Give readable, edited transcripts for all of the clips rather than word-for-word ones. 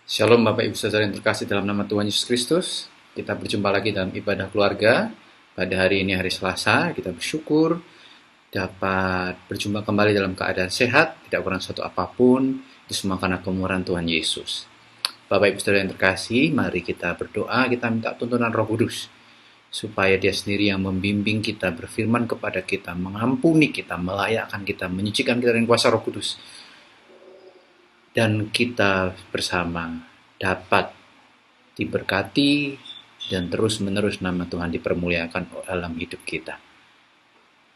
Shalom Bapak Ibu Saudara yang terkasih dalam nama Tuhan Yesus Kristus. Kita berjumpa lagi dalam ibadah keluarga. Pada hari ini hari Selasa, kita bersyukur dapat berjumpa kembali dalam keadaan sehat, tidak kurang suatu apapun. Itu semua karena kemurahan Tuhan Yesus. Bapak Ibu Saudara yang terkasih, mari kita berdoa, kita minta tuntunan Roh Kudus supaya Dia sendiri yang membimbing kita, berfirman kepada kita, mengampuni kita, melayakkan kita, menyucikan kita dengan kuasa Roh Kudus. Dan kita bersama dapat diberkati dan terus-menerus nama Tuhan dipermuliakan dalam hidup kita.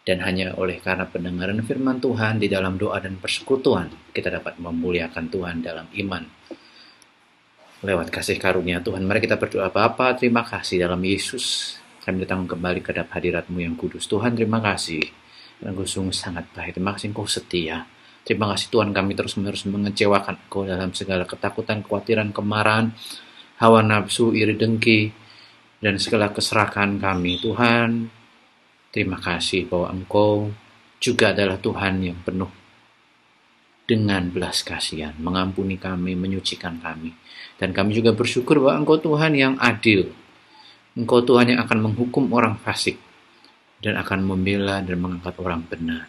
Dan hanya oleh karena pendengaran firman Tuhan di dalam doa dan persekutuan, kita dapat memuliakan Tuhan dalam iman. Lewat kasih karunia Tuhan, mari kita berdoa. Bapa, terima kasih dalam Yesus. Kami datang kembali ke hadirat-Mu yang kudus. Tuhan, terima kasih. Engkau sungguh sangat baik. Terima kasih Engkau setia. Terima kasih Tuhan, kami terus-menerus mengecewakan Engkau dalam segala ketakutan, kekhawatiran, kemarahan, hawa nafsu, iri dengki, dan segala keserakahan kami. Tuhan, terima kasih bahwa Engkau juga adalah Tuhan yang penuh dengan belas kasihan, mengampuni kami, menyucikan kami. Dan kami juga bersyukur bahwa Engkau Tuhan yang adil. Engkau Tuhan yang akan menghukum orang fasik dan akan membela dan mengangkat orang benar.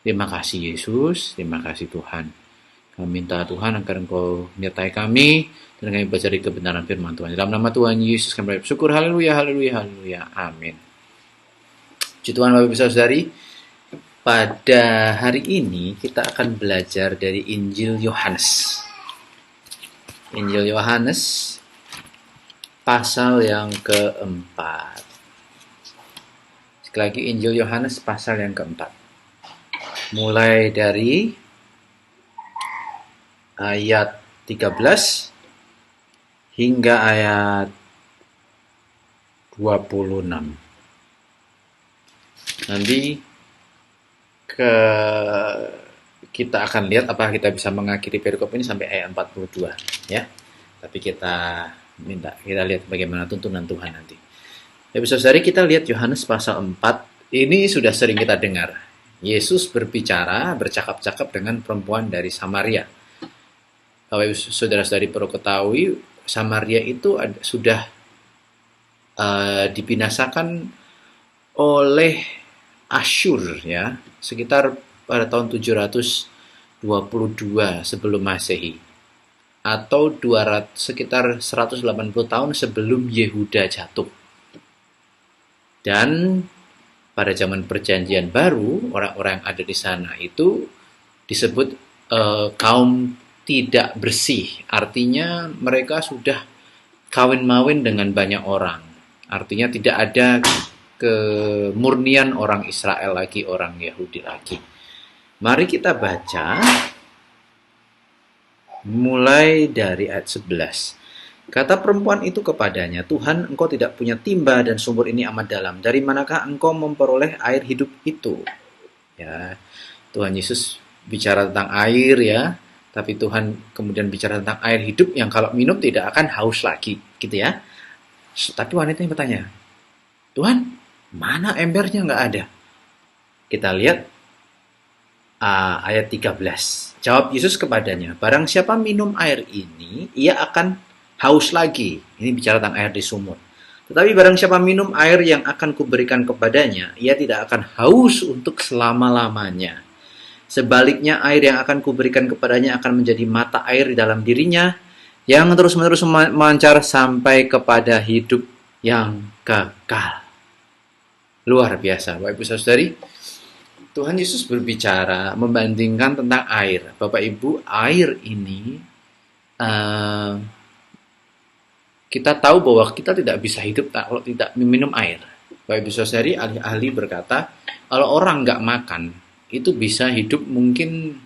Terima kasih Yesus, terima kasih Tuhan. Kami minta Tuhan agar Engkau menyertai kami dan kami belajar di kebenaran firman Tuhan. Dalam nama Tuhan Yesus kami bersyukur. Haleluya, haleluya, haleluya. Amin. Puji Tuhan Bapak Ibu Saudari, pada hari ini kita akan belajar dari Injil Yohanes. Injil Yohanes pasal yang keempat. Sekali lagi Injil Yohanes pasal yang keempat. Mulai dari ayat 13 hingga ayat 26. Nanti kita akan lihat apakah kita bisa mengakhiri perikop ini sampai ayat 42 ya. Tapi kita lihat bagaimana tuntunan Tuhan nanti. Ya, saudari, kita lihat Yohanes pasal 4. Ini sudah sering kita dengar. Yesus bercakap-cakap dengan perempuan dari Samaria. Kalau saudara-saudari perlu ketahui, Samaria itu sudah dibinasakan oleh Asyur ya, sekitar pada tahun 722 sebelum Masehi, atau sekitar 180 tahun sebelum Yehuda jatuh. Dan pada zaman Perjanjian Baru, orang-orang yang ada di sana itu disebut kaum tidak bersih. Artinya mereka sudah kawin-mawin dengan banyak orang. Artinya tidak ada kemurnian orang Israel lagi, orang Yahudi lagi. Mari kita baca mulai dari ayat 11. Kata perempuan itu kepadanya, "Tuhan, Engkau tidak punya timba dan sumur ini amat dalam. Dari manakah Engkau memperoleh air hidup itu?" Ya, Tuhan Yesus bicara tentang air ya, tapi Tuhan kemudian bicara tentang air hidup yang kalau minum tidak akan haus lagi, gitu ya. Tapi wanita yang bertanya, "Tuhan, mana embernya?" Nggak ada. Kita lihat ayat 13. Jawab Yesus kepadanya, "Barang siapa minum air ini, ia akan haus lagi." Ini bicara tentang air di sumur. "Tetapi barang siapa minum air yang akan kuberikan kepadanya, ia tidak akan haus untuk selama-lamanya. Sebaliknya air yang akan kuberikan kepadanya akan menjadi mata air di dalam dirinya, yang terus-menerus memancar sampai kepada hidup yang kekal." Luar biasa, Bapak Ibu Saudari. Tuhan Yesus berbicara membandingkan tentang air. Bapak Ibu, air ini kita tahu bahwa kita tidak bisa hidup kalau tidak minum air. Bapak Ibu Saudari, ahli-ahli berkata, kalau orang nggak makan, itu bisa hidup mungkin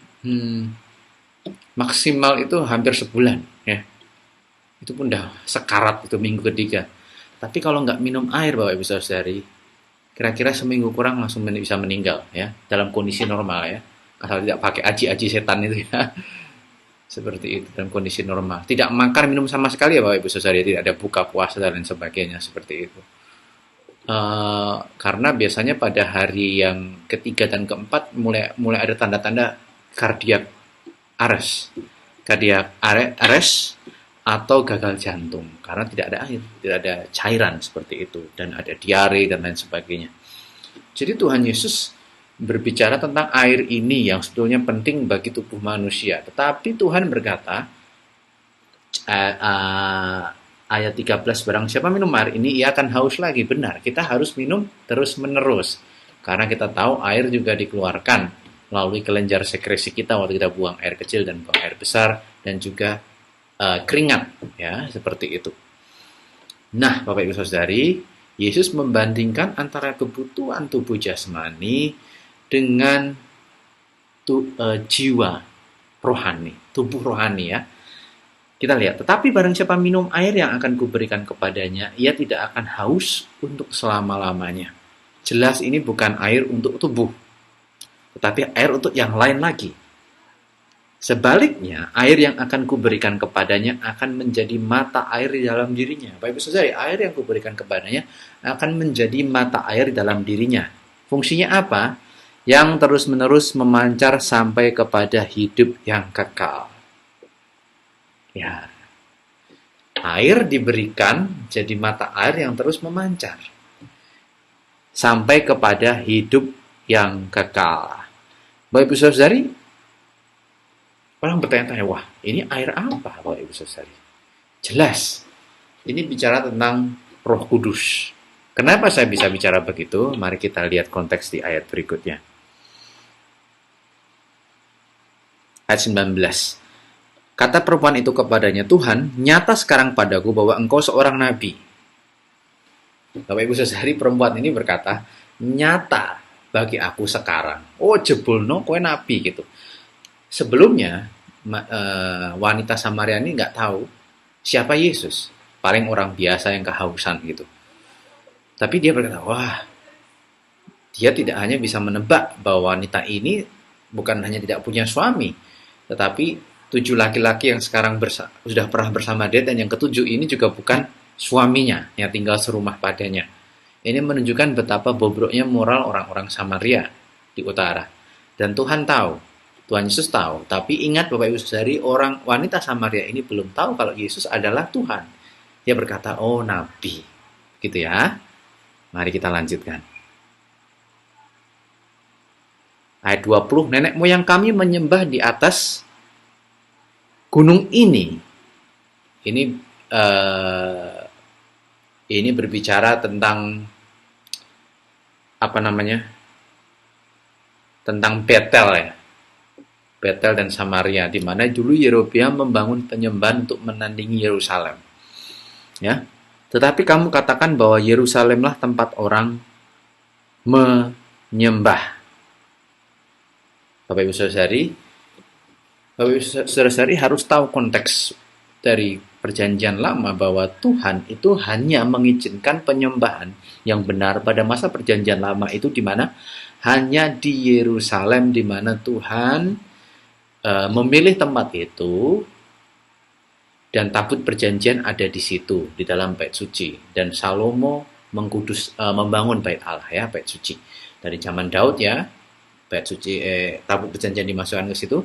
maksimal itu hampir sebulan. Ya. Itu pun udah sekarat, itu minggu ketiga. Tapi kalau nggak minum air, Bapak Ibu Saudari, kira-kira seminggu kurang langsung bisa meninggal. Ya, dalam kondisi normal ya. Asal tidak pakai aji-aji setan itu ya. Seperti itu dalam kondisi normal. Tidak makan minum sama sekali ya Bapak Ibu Saudara, tidak ada buka puasa dan lain sebagainya seperti itu. Karena biasanya pada hari yang ketiga dan keempat mulai ada tanda-tanda cardiac arrest. Cardiac arrest atau gagal jantung karena tidak ada air, tidak ada cairan seperti itu, dan ada diare dan lain sebagainya. Jadi Tuhan Yesus berbicara tentang air ini yang sebetulnya penting bagi tubuh manusia. Tetapi Tuhan berkata, ayat 13, barang siapa minum air ini ia akan haus lagi. Benar, kita harus minum terus menerus. Karena kita tahu air juga dikeluarkan melalui kelenjar sekresi kita waktu kita buang air kecil dan buang air besar, dan juga keringat, ya, seperti itu. Nah, Bapak Ibu Saudari, Yesus membandingkan antara kebutuhan tubuh jasmani dengan jiwa rohani, tubuh rohani, ya. Kita lihat, tetapi barang siapa minum air yang akan kuberikan kepadanya, ia tidak akan haus untuk selama-lamanya. Jelas ini bukan air untuk tubuh, tetapi air untuk yang lain lagi. Sebaliknya, air yang akan kuberikan kepadanya akan menjadi mata air di dalam dirinya. Bapak Ibu Saudara, air yang kuberikan kepadanya akan menjadi mata air di dalam dirinya. Fungsinya apa? Yang terus-menerus memancar sampai kepada hidup yang kekal. Ya, air diberikan jadi mata air yang terus memancar sampai kepada hidup yang kekal. Bapak Ibu Saudari, orang bertanya-tanya, wah, ini air apa, Bapak Ibu Saudari? Jelas, ini bicara tentang Roh Kudus. Kenapa saya bisa bicara begitu? Mari kita lihat konteks di ayat berikutnya. Ayat 19. Kata perempuan itu kepadanya, Tuhan, nyata sekarang padaku bahwa engkau seorang nabi. Bapak Ibu Saudari, perempuan ini berkata, nyata bagi aku sekarang. Oh, jebulno kowe nabi gitu. Sebelumnya, wanita Samaria ini nggak tahu siapa Yesus. Paling orang biasa yang kehausan gitu. Tapi dia berkata, wah, dia tidak hanya bisa menebak bahwa wanita ini bukan hanya tidak punya suami, tetapi 7 laki-laki yang sekarang sudah pernah bersama dia, dan yang ketujuh ini juga bukan suaminya yang tinggal serumah padanya. Ini menunjukkan betapa bobroknya moral orang-orang Samaria di utara. Dan Tuhan tahu, Tuhan Yesus tahu. Tapi ingat Bapak Ibu Saudari, orang wanita Samaria ini belum tahu kalau Yesus adalah Tuhan. Dia berkata, oh nabi. Gitu ya. Mari kita lanjutkan. Ayat 20, nenek moyang kami menyembah di atas gunung ini. Ini berbicara tentang tentang Betel, ya. Betel dan Samaria, di mana dulu Yerobeam membangun penyembahan untuk menandingi Yerusalem. Ya. Tetapi kamu katakan bahwa Yerusalemlah tempat orang menyembah. Bapak Ibu Saudari harus tahu konteks dari Perjanjian Lama bahwa Tuhan itu hanya mengizinkan penyembahan yang benar pada masa Perjanjian Lama itu, di mana hanya di Yerusalem, di mana Tuhan memilih tempat itu, dan tabut perjanjian ada di situ, di dalam bait suci. Dan Salomo membangun bait Allah, ya, bait suci. Dari zaman Daud, ya, bait suci, tabut perjanjian dimasukkan ke situ.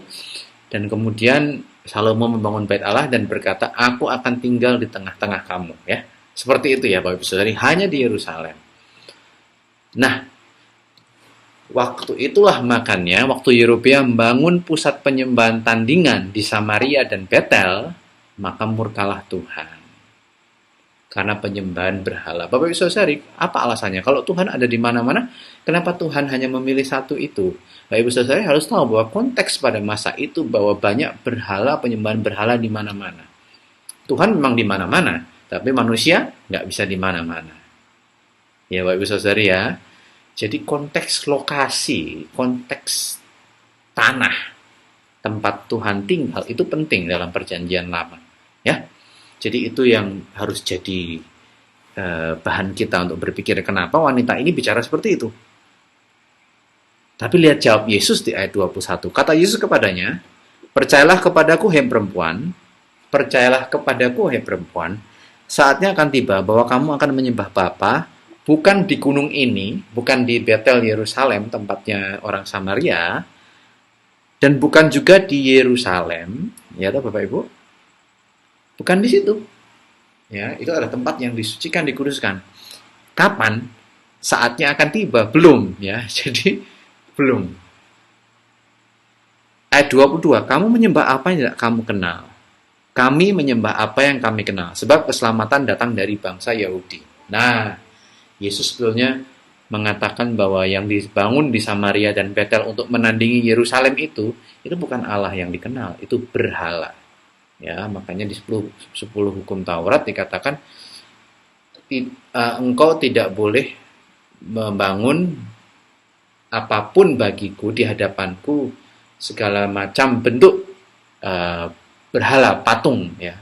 Dan kemudian Salomo membangun bait Allah dan berkata, aku akan tinggal di tengah-tengah kamu, ya. Seperti itu, ya, Bapak Ibu Saudari, hanya di Yerusalem. Nah, waktu itulah makanya waktu Yerobeam membangun pusat penyembahan tandingan di Samaria dan Betel, maka murkalah Tuhan karena penyembahan berhala. Bapak Ibu Saudari, apa alasannya? Kalau Tuhan ada di mana-mana, kenapa Tuhan hanya memilih satu itu? Bapak Ibu Saudari harus tahu bahwa konteks pada masa itu bahwa banyak berhala, penyembahan berhala di mana-mana. Tuhan memang di mana-mana, tapi manusia nggak bisa di mana-mana. Ya, Bapak Ibu Saudari, ya. Jadi konteks lokasi, konteks tanah, tempat Tuhan tinggal itu penting dalam Perjanjian Lama, ya. Jadi itu yang harus jadi bahan kita untuk berpikir kenapa wanita ini bicara seperti itu. Tapi lihat jawab Yesus di ayat 21. Kata Yesus kepadanya, percayalah kepadaku hai perempuan, percayalah kepadaku hai perempuan, saatnya akan tiba bahwa kamu akan menyembah Bapa, bukan di gunung ini, bukan di Betel Yerusalem tempatnya orang Samaria, dan bukan juga di Yerusalem, ya toh Bapak Ibu. Bukan di situ. Ya, itu adalah tempat yang disucikan, dikuduskan. Kapan saatnya akan tiba? Belum, ya. Jadi belum. Ayat 22, kamu menyembah apa yang tidak kamu kenal. Kami menyembah apa yang kami kenal, sebab keselamatan datang dari bangsa Yahudi. Nah, Yesus sebetulnya mengatakan bahwa yang dibangun di Samaria dan Betel untuk menandingi Yerusalem itu bukan Allah yang dikenal, itu berhala. Ya, makanya di 10 hukum Taurat dikatakan engkau tidak boleh membangun apapun bagiku di hadapanku, segala macam bentuk berhala, patung, ya,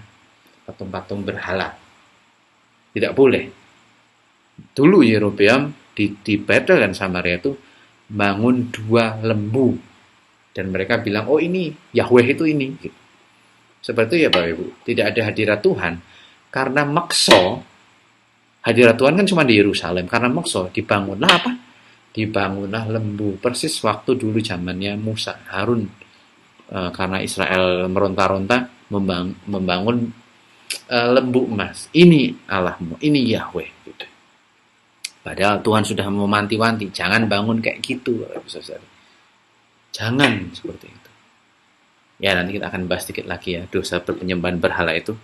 patung-patung berhala, tidak boleh. Dulu Yerobeam di Betel dan Samaria itu bangun 2 lembu, dan mereka bilang, oh ini Yahweh itu ini. Seperti itu ya Bapak Ibu, tidak ada hadirat Tuhan karena makso. Hadirat Tuhan kan cuma di Yerusalem, karena makso dibangunlah apa? Dibangunlah lembu, persis waktu dulu zamannya Musa, Harun, karena Israel meronta-ronta membangun lembu emas. Ini Allahmu, ini Yahweh. Gitu. Padahal Tuhan sudah memanti-wanti, jangan bangun kayak gitu, jangan seperti itu. Ya, nanti kita akan bahas sedikit lagi ya, dosa penyembahan berhala itu.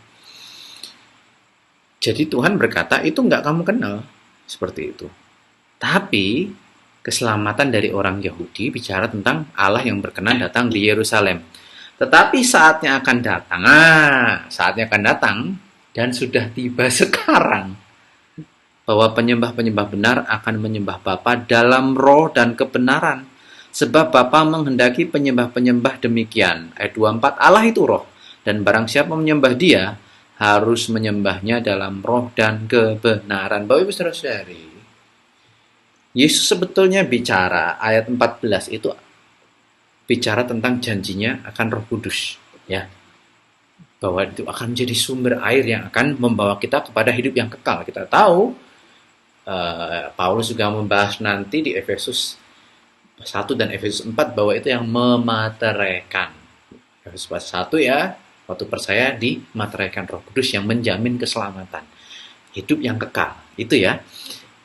Jadi Tuhan berkata, itu nggak kamu kenal, seperti itu. Tapi, keselamatan dari orang Yahudi bicara tentang Allah yang berkenan datang di Yerusalem. Tetapi saatnya akan datang, dan sudah tiba sekarang, bahwa penyembah-penyembah benar akan menyembah Bapa dalam roh dan kebenaran. Sebab Bapa menghendaki penyembah-penyembah demikian. Ayat 24, Allah itu roh, dan barang siapa menyembah dia, harus menyembahnya dalam roh dan kebenaran. Bapak Ibu Saudara-saudari, Yesus sebetulnya bicara, ayat 14 itu bicara tentang janjinya akan Roh Kudus, ya. Bahwa itu akan menjadi sumber air yang akan membawa kita kepada hidup yang kekal. Kita tahu, Paulus juga membahas nanti di Efesus 1 dan Efesus 4 bahwa itu yang memateraikan. Efesus 1 ya, waktu percaya dimateraikan Roh Kudus yang menjamin keselamatan, hidup yang kekal, itu ya.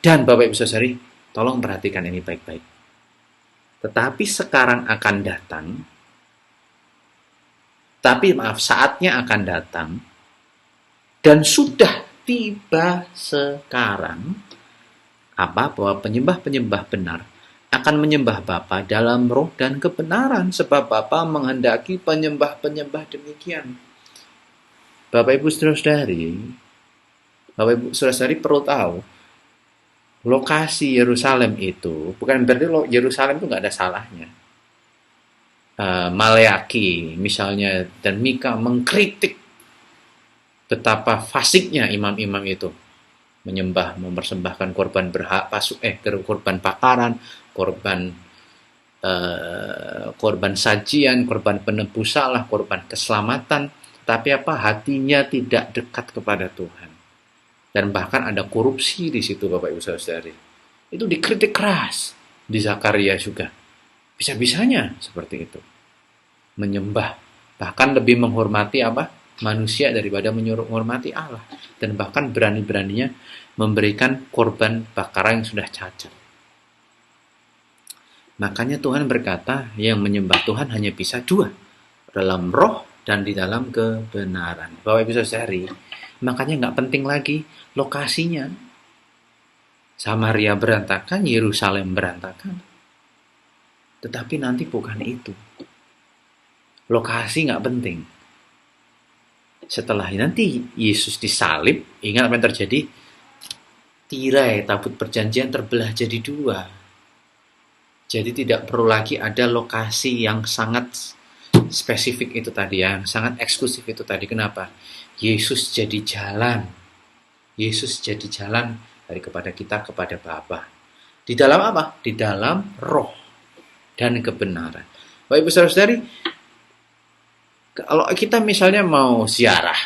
Dan Bapak Ibu Saudari, tolong perhatikan ini baik-baik. Tetapi sekarang akan datang, saatnya akan datang, dan sudah tiba sekarang, bahwa penyembah-penyembah benar akan menyembah Bapa dalam roh dan kebenaran, sebab Bapa menghendaki penyembah-penyembah demikian. Bapak Ibu Saudara-saudari perlu tahu, lokasi Yerusalem itu bukan berarti Yerusalem itu nggak ada salahnya. Maleaki misalnya dan Mika mengkritik betapa fasiknya imam-imam itu mempersembahkan korban korban bakaran, korban sajian, korban penebus salah, korban keselamatan, tapi hatinya tidak dekat kepada Tuhan. Dan bahkan ada korupsi di situ Bapak Ibu Saudari. Itu dikritik keras di Zakaria juga. Bisa-bisanya seperti itu. Menyembah, bahkan lebih menghormati manusia daripada menghormati Allah, dan bahkan berani-beraninya memberikan korban bakaran yang sudah cacat. Makanya Tuhan berkata, yang menyembah Tuhan hanya bisa 2, dalam roh dan di dalam kebenaran. Bapak Ibu Saudari, makanya nggak penting lagi lokasinya. Samaria berantakan, Yerusalem berantakan. Tetapi nanti bukan itu. Lokasi nggak penting. Setelah nanti Yesus disalib, ingat apa yang terjadi? Tirai tabut perjanjian terbelah jadi 2. Jadi tidak perlu lagi ada lokasi yang sangat spesifik itu tadi, yang sangat eksklusif itu tadi. Kenapa? Yesus jadi jalan. Yesus jadi jalan dari kepada kita kepada Bapa. Di dalam apa? Di dalam roh dan kebenaran. Bapak Ibu Saudara-saudari, kalau kita misalnya mau ziarah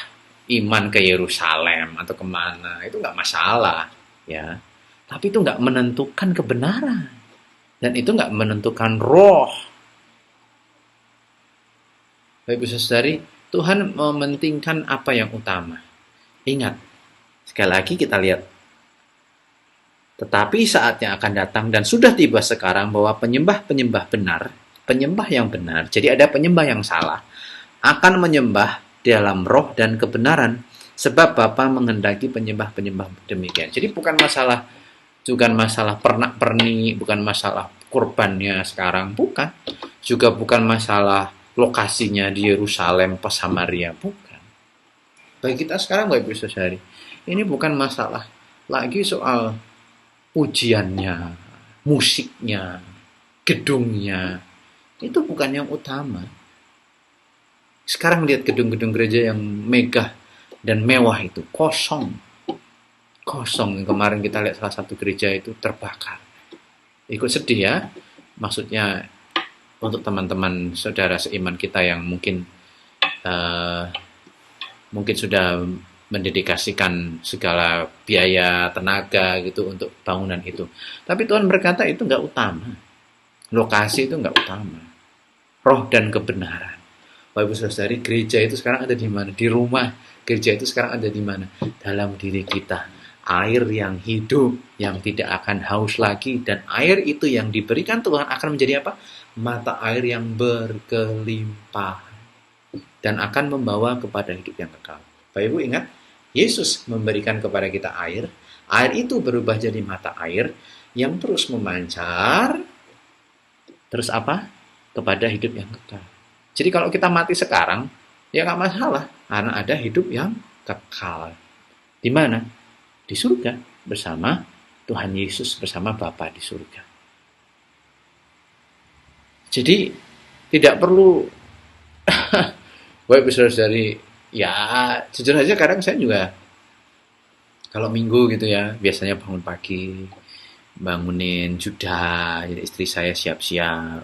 iman ke Yerusalem atau kemana, itu nggak masalah, ya. Tapi itu nggak menentukan kebenaran, dan itu nggak menentukan roh. Bapak Ibu Saudari, Tuhan mementingkan apa yang utama. Ingat, sekali lagi kita lihat. Tetapi saatnya akan datang dan sudah tiba sekarang bahwa penyembah-penyembah benar, penyembah yang benar, jadi ada penyembah yang salah, akan menyembah dalam roh dan kebenaran, sebab Bapa menghendaki penyembah-penyembah demikian. Jadi bukan masalah pernak-pernik, bukan masalah kurbannya sekarang, bukan. Juga bukan masalah lokasinya di Yerusalem, pas Samaria, bukan. Bagi kita sekarang, Bapak Ibu Saudari, ini bukan masalah lagi soal pujiannya, musiknya, gedungnya. Itu bukan yang utama. Sekarang lihat gedung-gedung gereja yang megah dan mewah itu, kosong. Kemarin kita lihat salah satu gereja itu terbakar. Ikut sedih ya. Maksudnya untuk teman-teman saudara seiman kita yang mungkin sudah mendedikasikan segala biaya, tenaga gitu untuk bangunan itu. Tapi Tuhan berkata itu nggak utama. Lokasi itu nggak utama. Roh dan kebenaran. Bapak Ibu Saudari, gereja itu sekarang ada di mana? Di rumah. Gereja itu sekarang ada di mana? Dalam diri kita. Air yang hidup, yang tidak akan haus lagi. Dan air itu yang diberikan Tuhan akan menjadi apa? Mata air yang berkelimpahan. Dan akan membawa kepada hidup yang kekal. Bapak Ibu ingat, Yesus memberikan kepada kita air. Air itu berubah jadi mata air yang terus memancar. Terus apa? Kepada hidup yang kekal. Jadi kalau kita mati sekarang, ya nggak masalah. Karena ada hidup yang kekal. Di mana? Di surga. Bersama Tuhan Yesus, bersama Bapa di surga. Jadi tidak perlu Bapak Ibu Saudari, ya jujur aja kadang saya juga kalau minggu gitu ya, biasanya bangun pagi, bangunin Judah, jadi istri saya siap-siap,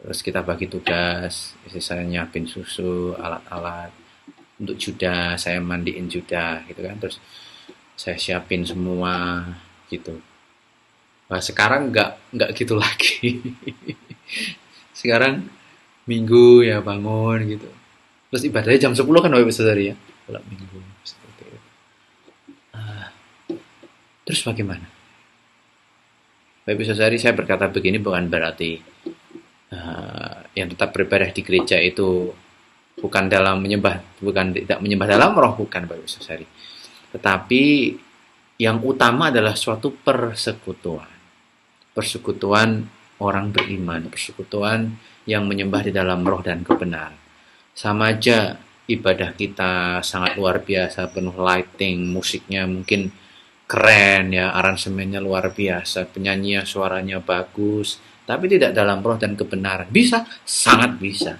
terus kita bagi tugas, istri saya nyiapin susu, alat-alat untuk Judah, saya mandiin Judah gitu kan, terus saya siapin semua gitu. Nah, sekarang nggak gitu lagi. Sekarang minggu ya bangun gitu. Terus ibadahnya jam 10 kan Bapak Ibu Saudari ya. Kalau minggu seperti itu. Terus bagaimana? Bapak Ibu Saudari, saya berkata begini bukan berarti yang tetap beribadah di gereja itu bukan tidak menyembah dalam roh, bukan Bapak Ibu Saudari. Tetapi yang utama adalah suatu persekutuan. Persekutuan orang beriman, persekutuan yang menyembah di dalam roh dan kebenaran. Sama aja ibadah kita sangat luar biasa, penuh lighting, musiknya mungkin keren ya, aransemennya luar biasa, penyanyinya suaranya bagus, tapi tidak dalam roh dan kebenaran. Bisa? Sangat bisa.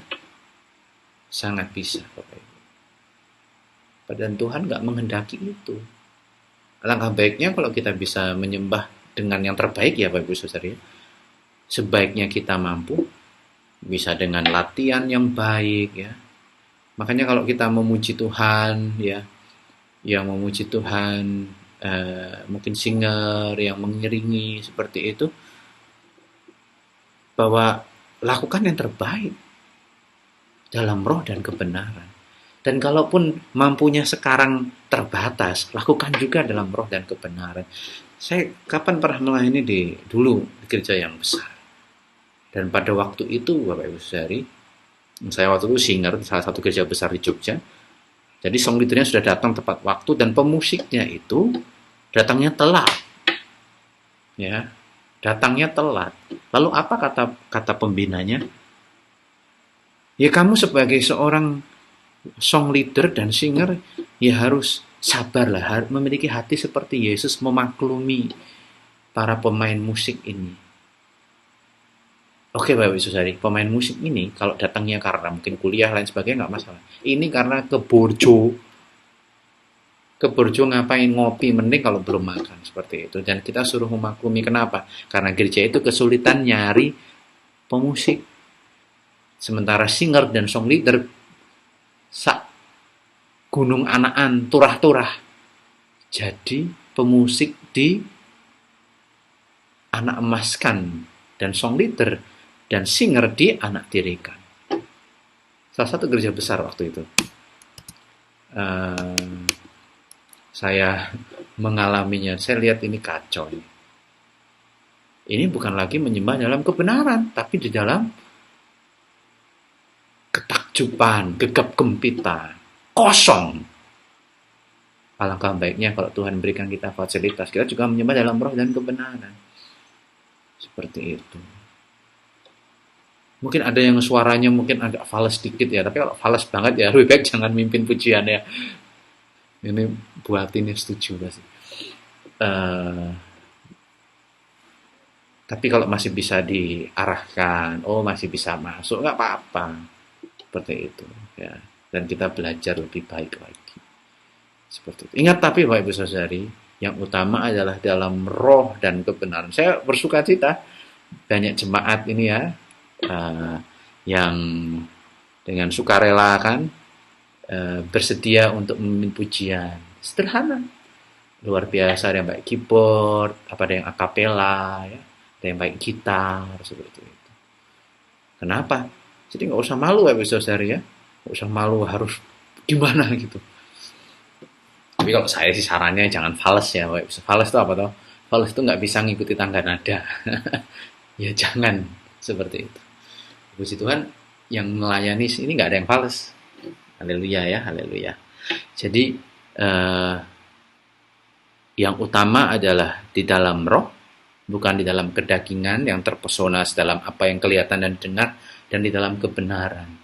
Sangat bisa, Bapak Ibu. Dan Tuhan nggak menghendaki itu. Alangkah baiknya kalau kita bisa menyembah dengan yang terbaik ya Bapak Ibu Saudara. Sebaiknya kita mampu, bisa dengan latihan yang baik ya. Makanya kalau kita memuji Tuhan ya, yang memuji Tuhan, mungkin singer yang mengiringi seperti itu, bahwa lakukan yang terbaik dalam roh dan kebenaran. Dan kalaupun mampunya sekarang terbatas, lakukan juga dalam roh dan kebenaran. Saya kapan pernah melayani dulu di gereja yang besar. Dan pada waktu itu, Bapak Ibu Saudari, saya waktu itu singer di salah satu gereja besar di Jogja. Jadi song leadernya sudah datang tepat waktu dan pemusiknya itu datangnya telat. Ya, datangnya telat. Lalu apa kata pembinanya? Ya kamu sebagai seorang song leader dan singer ya harus sabarlah, memiliki hati seperti Yesus memaklumi para pemain musik ini. Oke Bapak Ibu Saudari, pemain musik ini kalau datangnya karena mungkin kuliah lain sebagainya nggak masalah. Ini karena keborjo ngapain ngopi, mending kalau belum makan seperti itu. Dan kita suruh memaklumi, kenapa? Karena gereja itu kesulitan nyari pemusik. Sementara singer dan song leader sak gunung anaan turah-turah. Jadi pemusik di anak emaskan dan song leader dan singer di anak tirikan. Salah satu gereja besar waktu itu. saya mengalaminya, saya lihat ini kacau. Ini bukan lagi menyembah dalam kebenaran, tapi di dalam ketakjuban, gegap gempita, kosong. Alangkah baiknya kalau Tuhan berikan kita fasilitas, kita juga menyembah dalam roh dan kebenaran. Seperti itu. Mungkin ada yang suaranya mungkin agak fals sedikit ya, tapi kalau fals banget ya lebih baik jangan mimpin pujian ya. Ini buat ini setuju pasti. Tapi kalau masih bisa diarahkan, masih bisa masuk, nggak apa-apa. Seperti itu ya. Dan kita belajar lebih baik lagi. Seperti itu. Ingat tapi Bapak Ibu Saudari, yang utama adalah dalam roh dan kebenaran. Saya bersuka cita banyak jemaat ini ya, yang dengan sukarela kan bersedia untuk memimpin pujian. Sederhana, luar biasa. Ada yang baik keyboard, ada yang akapela, ya, ada yang baik gitar, seperti itu. Kenapa? Jadi nggak usah malu ya saudari ya, nggak usah malu harus gimana gitu. Tapi kalau saya sih sarannya jangan fals ya. Fals itu apa toh? Fals itu nggak bisa ngikuti tangga nada. Ya jangan seperti itu. Puji Tuhan, yang melayani ini nggak ada yang fals. Haleluya ya, haleluya. Jadi yang utama adalah di dalam roh, bukan di dalam kedagingan yang terpesona dalam apa yang kelihatan dan dengar, dan di dalam kebenaran.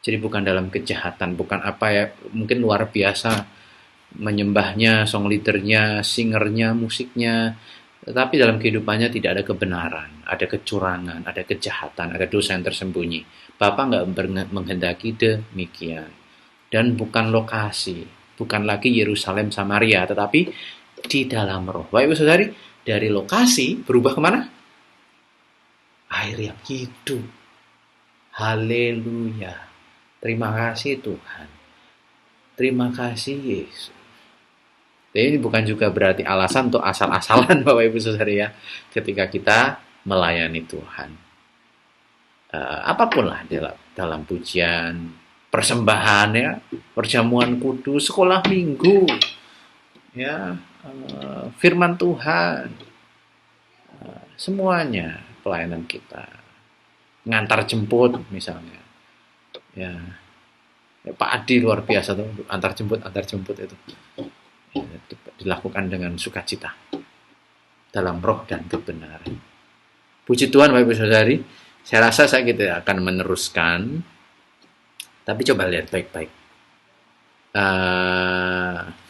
Jadi bukan dalam kejahatan, bukan apa ya mungkin luar biasa menyembahnya, song leadernya, singernya, musiknya, tetapi dalam kehidupannya tidak ada kebenaran, ada kecurangan, ada kejahatan, ada dosa yang tersembunyi. Bapak nggak menghendaki demikian. Dan bukan lokasi, bukan lagi Yerusalem Samaria, tetapi di dalam roh. Bapak Ibu Saudari, dari lokasi berubah kemana? Air yang hidup. Haleluya. Terima kasih Tuhan. Terima kasih Yesus. Ini bukan juga berarti alasan untuk asal-asalan Bapak Ibu Saudari ya, ketika kita melayani Tuhan. Apapun lah dalam pujian, persembahan ya, perjamuan kudus, sekolah minggu, ya, firman Tuhan, semuanya pelayanan kita, ngantar jemput misalnya, ya Pak Adi luar biasa tuh antar jemput itu. Dilakukan dengan sukacita dalam roh dan kebenaran. Puji Tuhan Bapak Ibu Saudari, saya rasa saya tidak akan meneruskan, tapi coba lihat baik-baik.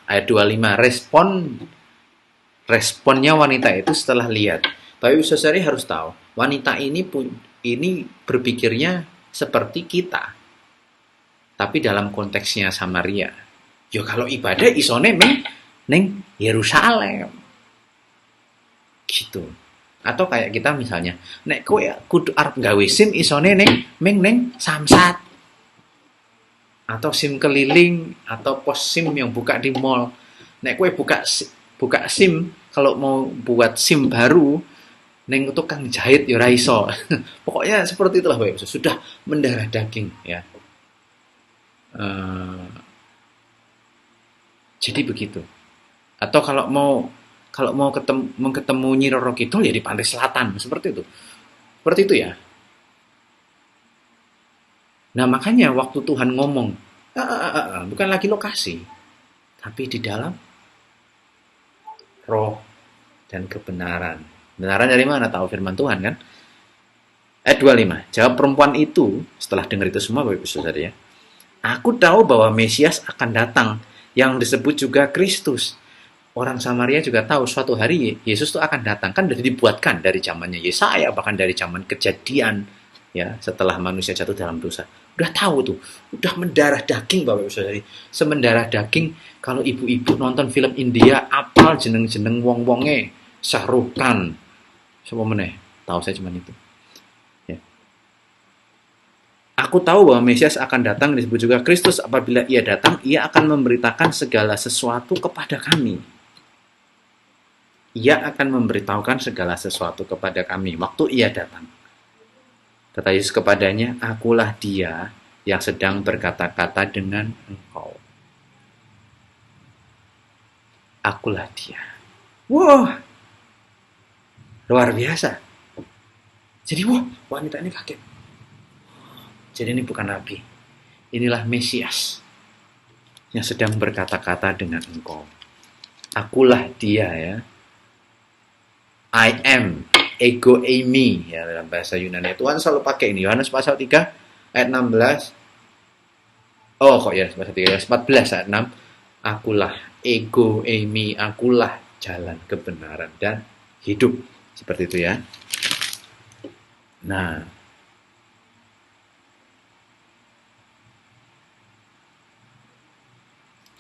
Ayat 25, responnya wanita itu setelah lihat. Bapak Ibu Saudari harus tahu, wanita ini berpikirnya seperti kita, tapi dalam konteksnya Samaria. Yo kalau ibadah isone neng Yerusalem gitu. Atau kayak kita misalnya nek kowe kudu arep gawe SIM isone neng Samsat atau SIM keliling atau pos SIM yang buka di mall. Nek kowe buka SIM kalau mau buat SIM baru neng tukang jahit ya ora iso. Pokoknya seperti itulah Bapak Ibu, sudah mendarah daging ya. Jadi begitu. Atau kalau mau ketemu Nyi Roro Kidul ya di pantai selatan, seperti itu. Seperti itu ya. Nah, makanya waktu Tuhan ngomong, bukan lagi lokasi, tapi di dalam roh dan kebenaran. Kebenaran dari mana? Tahu firman Tuhan kan? Ayat 25. Jawab perempuan itu setelah dengar itu semua Bapak Ibu Saudara ya. Aku tahu bahwa Mesias akan datang, yang disebut juga Kristus. Orang Samaria juga tahu suatu hari Yesus itu akan datang. Kan sudah dibuatkan dari zamannya Yesaya, bahkan dari zaman Kejadian ya, setelah manusia jatuh dalam dosa. Udah tahu tuh, udah mendarah daging Bapak Ibu Saudari. Semendarah daging kalau ibu-ibu nonton film India, apal jeneng-jeneng wong-wonge, Shah-Rukh Khan. Siapa meneh? Tahu saya cuma itu. Aku tahu bahwa Mesias akan datang, disebut juga Kristus. Apabila ia datang, ia akan memberitakan segala sesuatu kepada kami. Ia akan memberitahukan segala sesuatu kepada kami waktu ia datang. Kata Yesus kepadanya, akulah dia yang sedang berkata-kata dengan engkau. akulah dia. Wow, luar biasa. Jadi wanita ini kaget. Jadi ini bukan nabi. Inilah Mesias yang sedang berkata-kata dengan engkau. Akulah dia ya. I am, ego eimi ya dalam bahasa Yunani. Tuhan selalu pakai ini. Yohanes pasal 3 ayat 16. Oh kok ya pasal 3 ayat 14 ayat 6. Akulah ego eimi, akulah jalan kebenaran dan hidup. Seperti itu ya. Nah,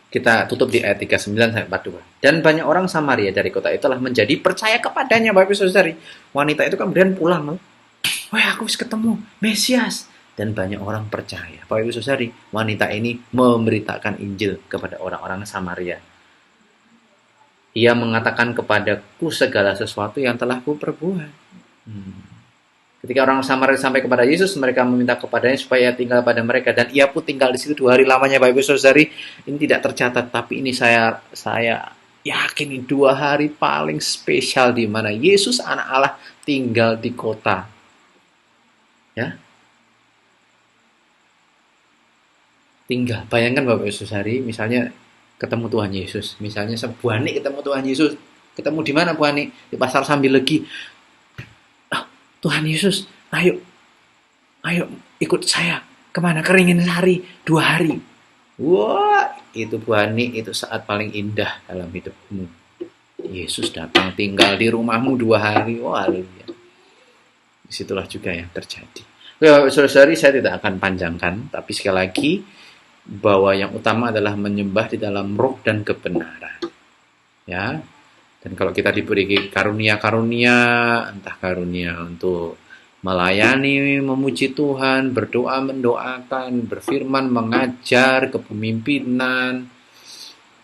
kita tutup di ayat 39 sampai 42. Dan banyak orang Samaria dari kota itu telah menjadi percaya kepadanya, Bapak Ibu Saudari. Wanita itu kemudian pulang. Wah, aku bisa ketemu Mesias. Dan banyak orang percaya. Bapak Ibu Saudari, wanita ini memberitakan Injil kepada orang-orang Samaria. Ia mengatakan kepadaku segala sesuatu yang telah kuperbuat. Ketika orang Samaria sampai kepada Yesus, mereka meminta kepadanya supaya tinggal pada mereka, dan ia pun tinggal di situ 2 hari lamanya. Bapak Ibu Saudari, ini tidak tercatat, tapi ini saya yakin ini 2 hari paling spesial di mana Yesus anak Allah tinggal di kota. Ya. Tinggal. Bayangkan Bapak Ibu Saudari, misalnya ketemu Tuhan Yesus, misalnya Bu Ani ketemu Tuhan Yesus, ketemu di mana Bu Ani? Di pasar Sambil Legi. Tuhan Yesus, ayo ikut saya. Kemana? Ke Ringinsari 2 hari. Wah, itu Bu Ani, itu saat paling indah dalam hidupmu. Yesus datang tinggal di rumahmu 2 hari. Wah, haleluya. Disitulah juga yang terjadi. Saudara-saudari, saya tidak akan panjangkan, tapi sekali lagi, bahwa yang utama adalah menyembah di dalam roh dan kebenaran. Ya. Dan kalau kita diberi karunia-karunia, entah karunia untuk melayani, memuji Tuhan, berdoa, mendoakan, berfirman, mengajar, kepemimpinan,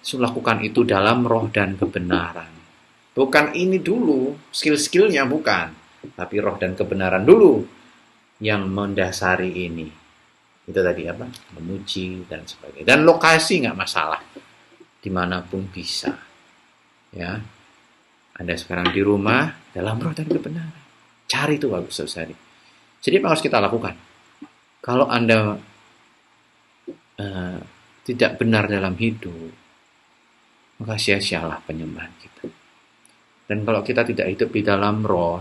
lakukan itu dalam roh dan kebenaran. Bukan ini dulu, skill-skillnya bukan, tapi roh dan kebenaran dulu yang mendasari ini. Itu tadi apa? Memuji dan sebagainya. Dan lokasi nggak masalah, dimanapun bisa. Ya. Anda sekarang di rumah, dalam roh dan kebenaran. Cari itu bagus, saudari. Jadi apa harus kita lakukan? Kalau Anda tidak benar dalam hidup, maka sia-sialah penyembahan kita. Dan kalau kita tidak hidup di dalam roh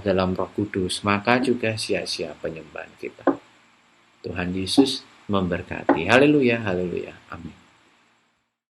kudus, maka juga sia-sia penyembahan kita. Tuhan Yesus memberkati. Haleluya, haleluya. Amin.